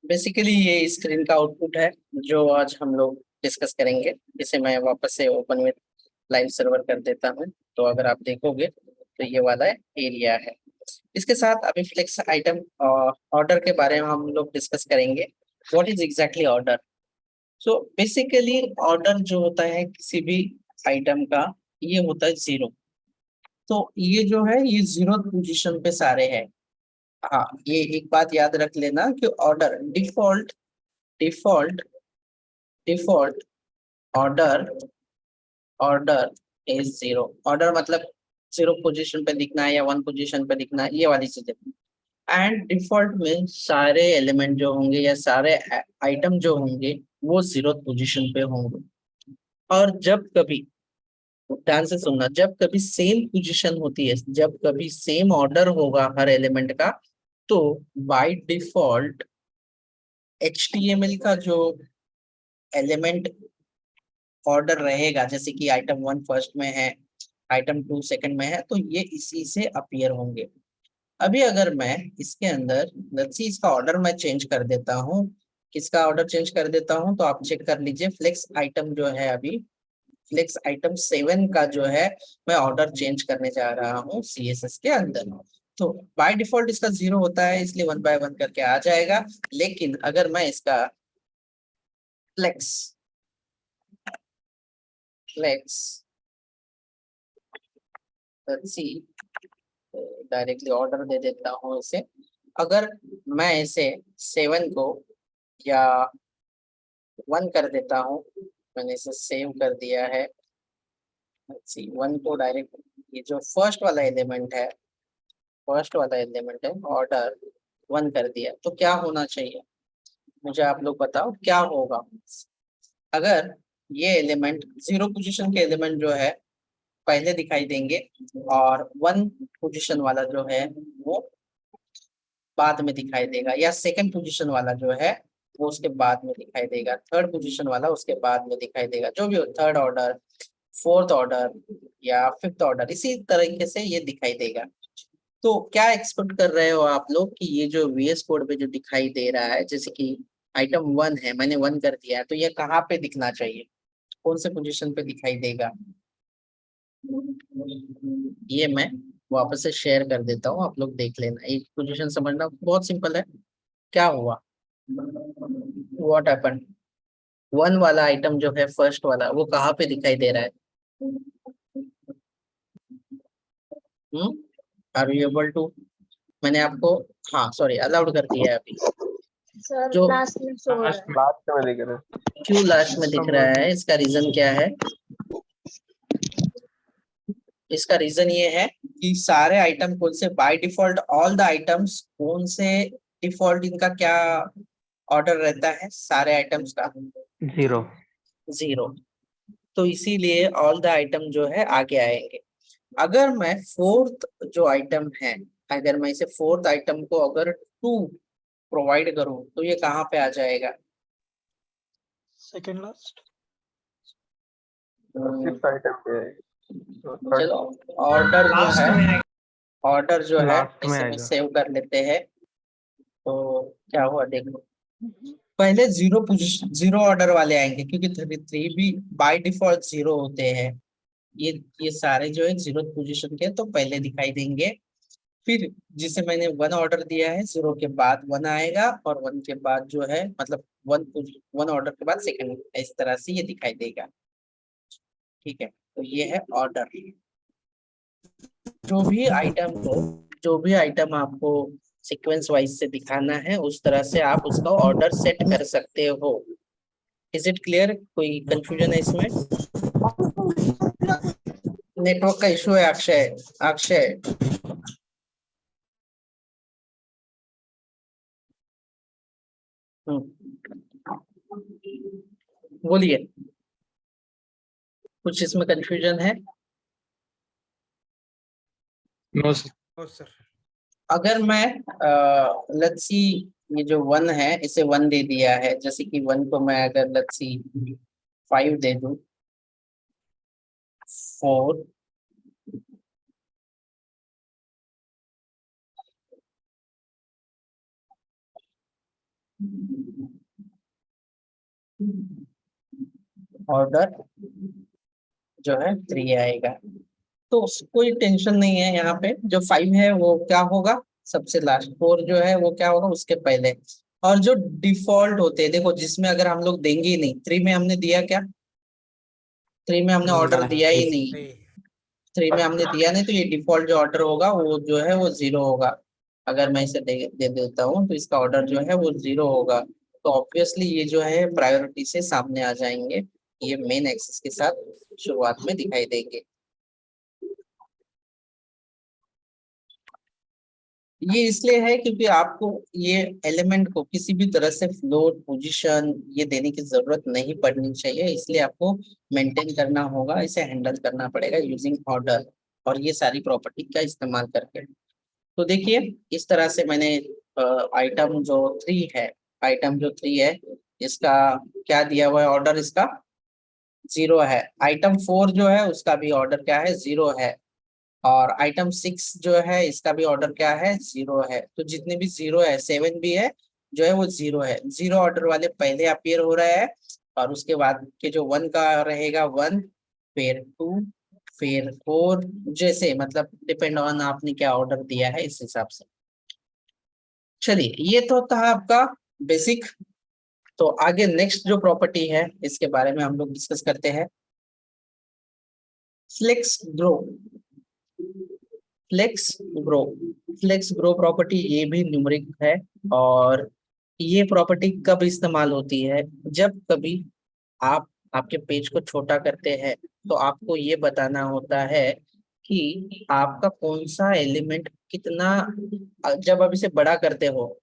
Basically ये screen का output है जो आज हम लोग डिस्कस करेंगे। इसे मैं वापस से ओपन विद लाइव सर्वर कर देता हूँ। तो अगर आप देखोगे तो ये वाला एरिया है। इसके साथ अभी फ्लेक्स आइटम ऑर्डर के बारे में हम लोग डिस्कस करेंगे। What is exactly order? So basically order जो होता है किसी भी आइटम का, ये होता है जीरो। तो ये जो है ये जीरो पोजीशन पे सारे हैं। हाँ, ये एक बात याद रख लेना कि order default default default order order is zero. Order मतलब जीरो पोजीशन पे दिखना है या वन पोजीशन पे दिखना है, ये वाली चीजें। एंड डिफॉल्ट में सारे एलिमेंट जो होंगे या सारे आइटम जो होंगे वो जीरो पोजीशन पे होंगे। और जब कभी, ध्यान से सुनना, जब कभी सेम पोजीशन होती है, जब कभी सेम ऑर्डर होगा हर एलिमेंट का, तो बाय डिफॉल्ट HTML का जो एलिमेंट ऑर्डर रहेगा, जैसे कि आइटम 1 फर्स्ट में है, आइटम 2 सेकंड में है, तो ये इसी से अपीयर होंगे। अभी अगर मैं इसके अंदर लेट्स सी इसका ऑर्डर मैं चेंज कर देता हूँ, किसका ऑर्डर चेंज कर देता हूँ, तो आप चेक कर लीजिए फ्लेक्स आइटम जो है, अभी फ्लेक्स आइटम 7 का जो है मैं ऑर्डर चेंज करने जा रहा हूँ CSS के अंदर। तो बाय डिफॉल्ट इसका जीरो होता है, इसलिए 1 बाय 1 करके आ जाएगा। लेकिन अगर मैं इसका flex flex let's see directly order दे देता हूँ इसे। अगर मैं इसे 7 को या 1 कर देता हूँ, मैंने इसे सेव कर दिया है। सी 1 को डायरेक्ट, ये जो फर्स्ट वाला एलिमेंट है ऑर्डर 1 कर दिया, तो क्या होना चाहिए मुझे आप लोग बताओ क्या होगा। अगर ये एलिमेंट जीरो पोजीशन के एलिमेंट जो है पहले दिखाई देंगे, और 1 पोजीशन वाला जो है वो बाद में दिखाई देगा, या सेकंड पोजीशन वाला जो है वो उसके बाद में दिखाई देगा, थर्ड पोजीशन वाला उसके बाद में दिखाई देगा, जो भी हो, थर्ड ऑर्डर, फोर्थ ऑर्डर या फिफ्थ ऑर्डर, इसी तरीके से ये दिखाई देगा। तो क्या एक्सपेक्ट कर रहे हो आप लोग कि ये जो VS कोड पे जो दिखाई दे रहा है, जैसे कि आइटम 1 है, मैंने 1 कर दिया है, तो ये कहाँ पे दिखना चाहिए, कौन से पोजीशन पे दिखाई देगा? ये मैं वापस से शेयर कर देता हूँ, आप लोग देख लेना, एक पोजीशन समझना बहुत सिंपल है। क्या हुआ, व्हाट हैपन, 1 वाला आइटम जो है फर्स्ट वाला, वो कहाँ पे दिखाई दे रहा है? हम्म, आर यू एबल टू, मैंने आपको, हाँ सॉरी, अलाउड कर दिया है अभी। सर जो लास्ट में शो हो रहा है। लास्ट में दिख रहा है। क्यों लास्ट में दिख रहा है, इसका रीजन क्या है? इसका रीजन ये है कि सारे आइटम कौन से by default, all the items कौन से डिफॉल्ट, इनका क्या ऑर्डर रहता है सारे आइटम्स का? जीरो। जीरो। तो इसीलिए ऑल द आइटम जो है आगे आएंगे। अगर मैं फोर्थ जो आइटम है, अगर मैं इसे फोर्थ आइटम को अगर 2 प्रोवाइड करूं, तो ये कहाँ पे आ जाएगा? Second last. सिक्स आइटम पे है। चलो, ऑर्डर जो है, ऑर्डर जो है लास्ट में इसे में आएगा। सेव कर लेते हैं। तो क्या हुआ देखो, पहले जीरो पोजीशन, जीरो ऑर्डर वाले आएंगे, क्योंकि 33 भी बाय डिफॉल्ट जीरो होते हैं। ये सारे जो है जीरो पोजीशन के, तो पहले दिखाई देंगे। फिर जिसे मैंने 1 ऑर्डर दिया है, जीरो के बाद 1 आएगा, और 1 के बाद जो है, मतलब 1 ऑर्डर के बाद सेकंड, इस तरह से ये दिखाई देगा। ठीक है, तो ये है ऑर्डर। जो भी आइटम आपको सीक्वेंस वाइज से दिखाना है, उस तरह से आप उसका ऑर्डर सेट कर सकते हो। Is it clear? कोई कंफ्यूजन है इसमें? नेटवर्क का इशू है अक्षय, अक्षय। बोलिए, कुछ इसमें कंफ्यूजन है? No sir. अगर मैं लेट्स सी, ये जो 1 है इसे 1 दे दिया है, जैसे कि 1 को मैं अगर लेट्स सी 5 दे दूं, 4, ऑर्डर जो है 3 आएगा। तो कोई टेंशन नहीं है, यहाँ पे जो 5 है वो क्या होगा सबसे लास्ट, 4 जो है वो क्या होगा उसके पहले। और जो डिफॉल्ट होते हैं देखो, जिसमें अगर हम लोग देंगे ही नहीं, 3 में हमने दिया क्या, 3 में हमने ऑर्डर दिया ही नहीं, 3 में हमने दिया नहीं, तो ये डिफॉल्ट जो ऑर्डर होगा वो जो है वो 0 होगा। अगर मैं इसे दे देता हूँ तो इसका ऑर्डर जो है वो 0 होगा। तो ऑब्वियसली ये जो है प्रायोरिटी से सामने आ जाएंगे, ये मेन एक्सिस के साथ शुरुआत में दिखाई देंगे। ये इसलिए है क्योंकि आपको ये एलिमेंट को किसी भी तरह से फ्लोट पोजीशन ये देने की जरूरत नहीं पड़नी चाहिए, इसलिए आपको मेंटेन करना होगा, इसे हैंडल करना पड़ेगा यूजिंग ऑर्डर और ये सारी प्रॉपर्टी का इस्तेमाल करके। तो देखिए इस तरह से मैंने आइटम जो 3 है, आइटम जो 3 है इसका क्या दिया हुआ है ऑर्डर, इसका 0 है। आइटम 4 जो है उसका भी ऑर्डर क्या है 0 है। और आइटम 6 जो है इसका भी ऑर्डर क्या है 0 है। तो जितने भी 0 है, 7 भी है जो है वो 0 है। 0 ऑर्डर वाले पहले अपीयर हो रहा है और उसके बाद के जो 1 का रहेगा 1, फिर 2, फिर 4, जैसे मतलब डिपेंड ऑन आपने क्या ऑर्डर दिया है इस हिसाब से। चलिए ये तो था आपका बेसिक। तो आगे नेक्स्ट जो प्रॉपर्टी है इसके बारे में हम लोग डिस्कस करते हैं, flex grow. Flex grow, flex grow property ये भी न्यूमरिक है। और ये प्रॉपर्टी कब इस्तेमाल होती है, जब कभी आप आपके पेज को छोटा करते हैं तो आपको ये बताना होता है कि आपका कौन सा एलिमेंट कितना, जब आप इसे बड़ा करते हो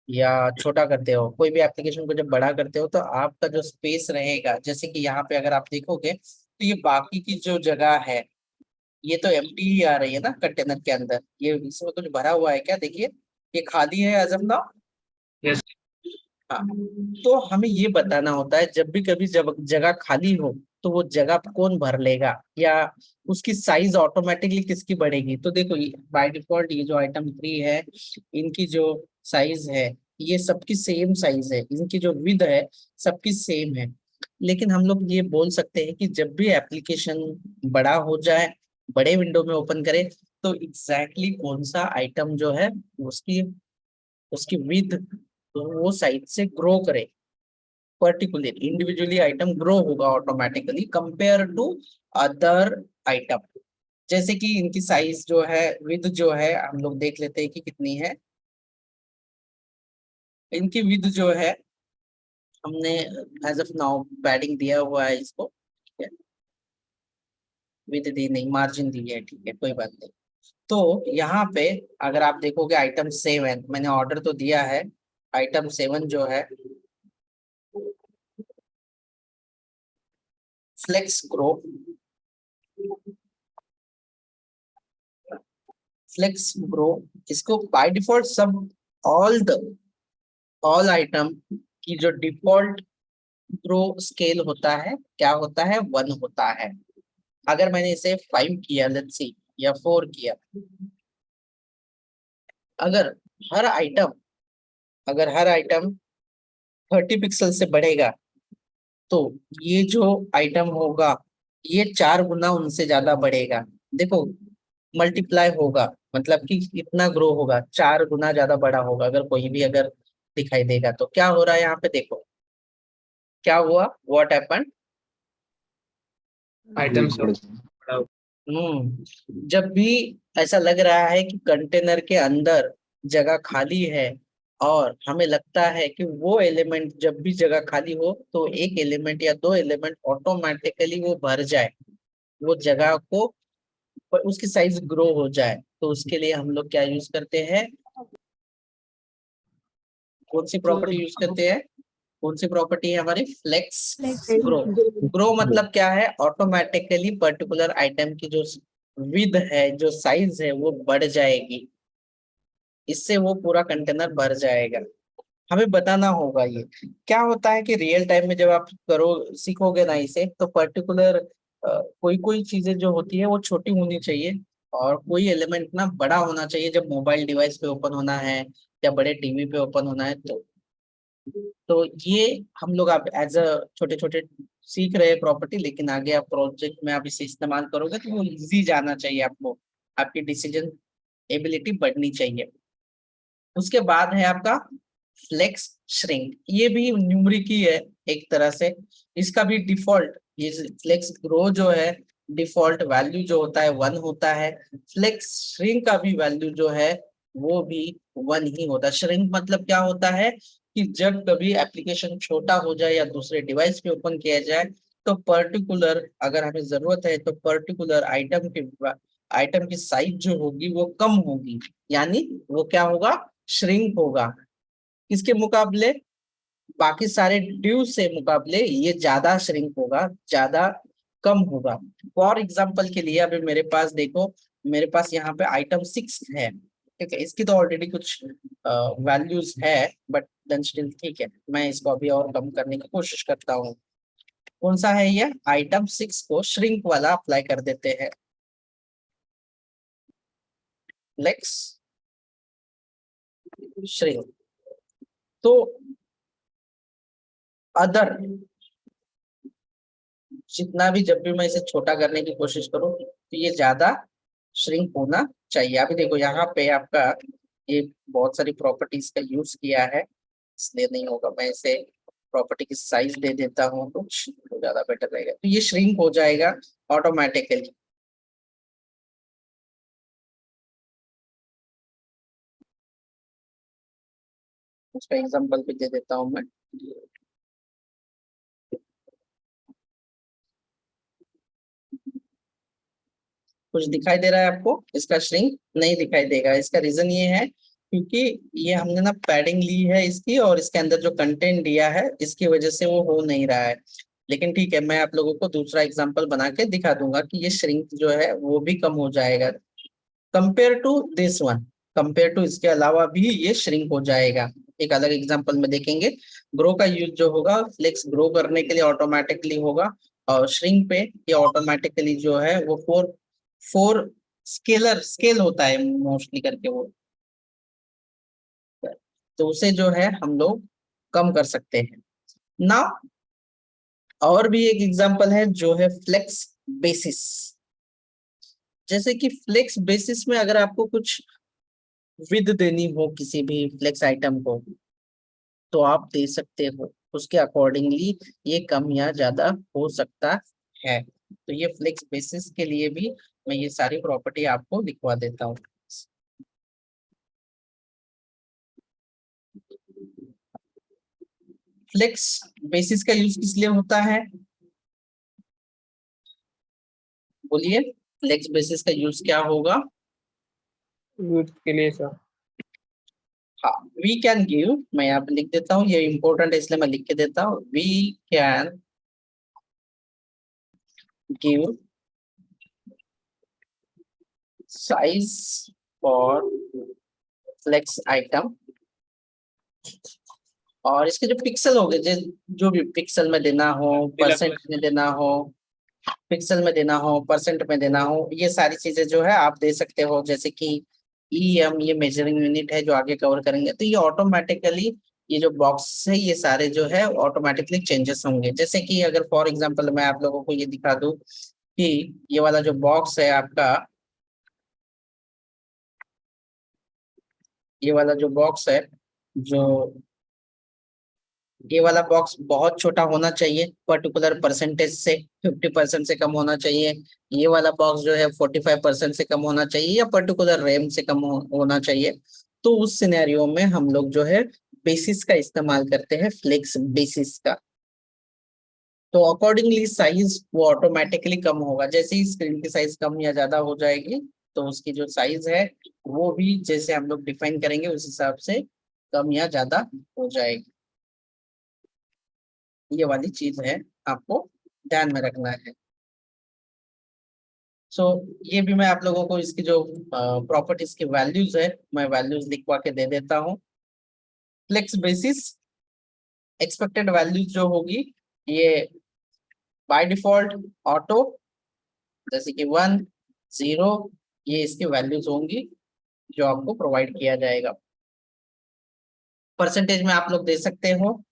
या छोटा करते हो, कोई भी एप्लीकेशन को जब बड़ा करते हो तो आपका जो स्पेस रहेगा, जैसे कि यहाँ पे अगर आप देखोगे तो ये बाकी की जो जगह है ये तो एम्प्टी ही आ रही है ना कंटेनर के अंदर, ये इसमें कुछ भरा हुआ है क्या, देखिए ये खाली है एज ऑफ नाउ। Yes. हाँ, तो हमें ये बताना होता है जब भी कभी जब जगह खाली हो तो वो जगह कौन भर लेगा या उसकी साइज ऑटोमेटिकली किसकी बढ़ेगी। तो देखो बाय डिफॉल्ट ये जो आइटम 3 है इनकी जो साइज है ये सबकी सेम साइज है, इनकी जो विड्थ है सबकी सेम है। लेकिन हम लोग ये बोल सकते हैं कि जब भी एप्लीकेशन बड़ा हो जाए, बड़े विंडो में ओपन करें, तो एग्जैक्टली कौन सा आइटम जो है उसकी उसकी विड्थ तो वो साइड से ग्रो करे, पर्टिकुलर इंडिविजुअली आइटम ग्रो होगा automatically compare to other item. जैसे कि इनकी साइज जो है विड्थ जो है हम लोग देख लेते हैं कि कितनी है। इनकी विड्थ जो है हमने एज ऑफ नाउ पैडिंग दिया हुआ है इसको, ठीक है, विड्थ दी नहीं मार्जिन दी है, ठीक है कोई बात नहीं। तो यहाँ पे अगर आप देखोगे आइटम 7 मैंने ऑर्डर तो दिया है, आइटम 7 जो है फ्लेक्स ग्रो, फ्लेक्स ग्रो इसको बाय डिफॉल्ट सब ऑल आइटम की जो डिफॉल्ट ग्रो स्केल होता है क्या होता है 1 होता है। अगर मैंने इसे 5 किया लेट्स सी या 4 किया, अगर हर आइटम अगर हर आइटम 30 पिक्सल से बढ़ेगा तो ये जो आइटम होगा ये 4 गुना उनसे ज्यादा बढ़ेगा। देखो मल्टीप्लाई होगा मतलब कि इतना ग्रो होगा, 4 गुना ज्यादा बड़ा होगा अगर कोई भी अगर दिखाई देगा। तो क्या हो रहा है यहाँ पे देखो क्या हुआ, व्हाट हैपेंड। Items of जब भी ऐसा लग रहा है कि कंटेनर के अंदर जगह खाली है और हमें लगता है कि वो एलिमेंट जब भी जगह खाली हो तो एक एलिमेंट या 2 एलिमेंट ऑटोमेटिकली वो भर जाए, वो जगह को पर उसकी साइज ग्रो हो जाए, तो उसके लिए हम लोग क्या यूज करते हैं, कौन सी प्रॉपर्टी यूज करते हैं, कौन सी प्रॉपर्टी है हमारी फ्लेक्स ग्रो। ग्रो मतलब क्या है, ऑटोमेटिकली पर्टिकुलर आइटम की जो विड्थ है जो साइज है वो बढ़ जाएगी, इससे वो पूरा कंटेनर भर जाएगा। हमें बताना होगा ये क्या होता है कि रियल टाइम में जब आप करो सीखोगे ना इसे तो पर्टिकुलर कोई कोई चीजें जो होती है वो छोटी होनी चाहिए और कोई एलिमेंट ना बड़ा होना चाहिए जब मोबाइल डिवाइस पे ओपन होना है या बड़े टीवी पे ओपन होना है। तो तो ये हम लोग आप एज अ छोटे छोटे सीख रहे हैं प्रॉपर्टी, लेकिन आगे आप प्रोजेक्ट में आप इसे इस्तेमाल करोगे तो वो इजी जाना चाहिए आपको, आपकी डिसीजन एबिलिटी बढ़नी चाहिए। उसके बाद है आपका फ्लेक्स श्रिंक, ये भी न्यूमरिक ही है एक तरह से। इसका भी डिफॉल्ट, ये फ्लेक्स ग्रो जो है डिफॉल्ट वैल्यू जो होता है 1 होता है। फ्लेक्स श्रिंक का भी वैल्यू जो है वो भी 1 ही होता है। श्रिंक मतलब क्या होता है कि जब कभी एप्लीकेशन छोटा हो जाए या दूसरे डिवाइस पे ओपन किया जाए तो पर्टिकुलर, अगर हमें जरूरत है तो पर्टिकुलर आइटम की साइज जो होगी वो कम होगी, यानी वो क्या होगा, श्रिंक होगा। इसके मुकाबले बाकी सारे ड्यू से मुकाबले ये ज्यादा श्रिंक होगा, ज्यादा कम होगा। फॉर एग्जाम्पल के लिए अभी मेरे पास देखो, मेरे पास यहाँ पे आइटम 6 है, ठीक है। इसकी तो ऑलरेडी कुछ वैल्यूज है, बट देन स्टिल ठीक है, मैं इसको अभी और कम करने की कोशिश करता हूँ। कौन सा है ये, आइटम 6 को श्रिंक वाला अप्लाई कर देते हैं। लेट्स श्रिंक, तो अदर जितना भी, जब भी मैं इसे छोटा करने की कोशिश करूं तो ये ज्यादा श्रिंक होना चाहिए। अभी देखो यहाँ पे आपका ये बहुत सारी प्रॉपर्टीज का यूज किया है, इसलिए नहीं होगा। मैं इसे प्रॉपर्टी की साइज दे देता हूँ कुछ, तो ज्यादा बेटर रहेगा, तो ये श्रिंक हो जाएगा ऑटोमेटिकली। उसका एग्जांपल भी दे देता हूँ मैं। कुछ दिखाई दे रहा है आपको, इसका श्रिंक नहीं दिखाई देगा। इसका रीजन ये है क्योंकि ये हमने ना पैडिंग ली है इसकी, और इसके अंदर जो कंटेंट दिया है इसकी वजह से वो हो नहीं रहा है। लेकिन ठीक है, मैं आप लोगों को दूसरा एग्जांपल बना के दिखा दूंगा कि ये श्रिंक जो है वो भी कम हो जाएगा compare to this one. Compare to इसके अलावा भी ये श्रिंक हो जाएगा। एक अलग एग्जांपल में देखेंगे। ग्रो का यूज जो होगा फ्लेक्स ग्रो करने के लिए ऑटोमेटिकली होगा, और श्रिंक पे ये ऑटोमेटिकली जो है वो फोर फोर स्केल होता है मोस्टली करके वो, तो उसे जो है हम लोग कम कर सकते हैं ना। और भी एक एग्जांपल है जो है फ्लेक्स बेसिस। जैसे कि फ्लेक्स बेसिस में अगर आपको कुछ विद देनी हो किसी भी फ्लेक्स आइटम को तो आप दे सकते हो, उसके अकॉर्डिंगली ये कम या ज्यादा हो सकता है। तो ये फ्लेक्स बेसिस के लिए भी मैं ये सारी प्रॉपर्टी आपको दिखवा देता हूँ। फ्लेक्स बेसिस का यूज किस लिए होता है, बोलिए। फ्लेक्स बेसिस का यूज क्या होगा। यूथ के लिए सर। हाँ, वी कैन गिव, मैं यहाँ पे लिख देता हूँ, ये इंपॉर्टेंट है इसलिए मैं लिख के देता हूँ। We can give size for flex item, और इसके जो पिक्सल हो गए, जो भी पिक्सल में देना हो, परसेंट में देना हो, पिक्सल में देना हो, परसेंट में देना हो, ये सारी चीजें जो है आप दे सकते हो। जैसे कि EM ये मेजरिंग यूनिट है जो आगे कवर करेंगे, तो ये ऑटोमेटिकली ये जो बॉक्स है ये सारे जो है ऑटोमेटिकली चेंजेस होंगे। जैसे कि अगर फॉर एग्जांपल मैं आप लोगों को ये दिखा दूं कि ये वाला जो बॉक्स है आपका, ये वाला जो बॉक्स है, जो ये वाला बॉक्स बहुत छोटा होना चाहिए पर्टिकुलर परसेंटेज से, 50% से कम होना चाहिए। ये वाला बॉक्स जो है 45% से कम होना चाहिए, या पर्टिकुलर रैम से कम होना चाहिए। तो उस सिनेरियो में हम लोग जो है बेसिस का इस्तेमाल करते हैं, फ्लेक्स बेसिस का। तो अकॉर्डिंगली साइज वो ऑटोमेटिकली कम होगा, जैसे ही स्क्रीन की साइज कम या ज्यादा हो जाएगी तो उसकी जो साइज है वो भी जैसे हम लोग डिफाइन करेंगे उस हिसाब से कम या ज्यादा हो जाएगी। ये वाली चीज है, आपको ध्यान में रखना है। सो ये भी मैं आप लोगों को इसकी जो प्रॉपर्टीज की वैल्यूज है मैं वैल्यूज लिखवा के दे देता हूँ। फ्लेक्स बेसिस एक्सपेक्टेड वैल्यूज जो होगी ये बाय डिफॉल्ट ऑटो, जैसे कि 1 0, ये इसकी वैल्यूज होंगी जो आपको प्रोवाइड किया जाएगा। परसेंटेज में आप लोग दे सकते हो,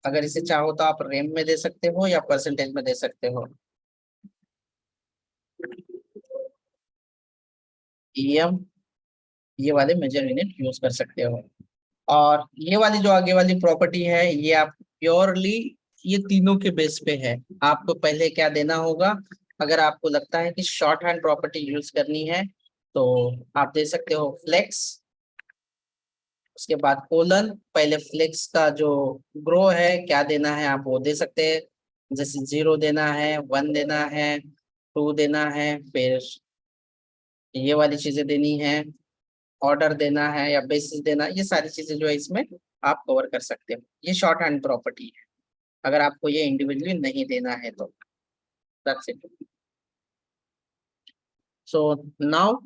अगर इसे चाहो तो आप रेम में दे सकते हो या परसेंटेज में दे सकते हो। EM ये वाले मेजर यूनिट यूज कर सकते हो। और ये वाली जो आगे वाली प्रॉपर्टी है ये आप प्योरली ये तीनों के बेस पे है। आपको पहले क्या देना होगा, अगर आपको लगता है कि शॉर्ट हैंड प्रॉपर्टी यूज करनी है तो आप दे सकते हो फ्लेक्स, उसके बाद कोलन, पहले फ्लेक्स का जो ग्रो है क्या देना है आप वो दे सकते हैं, जैसे 0 देना है, 1 देना है, 2 देना है, फिर ये वाली चीजें देनी है, ऑर्डर देना है या बेसिस देना, ये सारी चीजें जो है इसमें आप कवर कर सकते हो। ये शॉर्ट हैंड प्रॉपर्टी है, अगर आपको ये इंडिविजुअली नहीं देना है तो। That's it. So now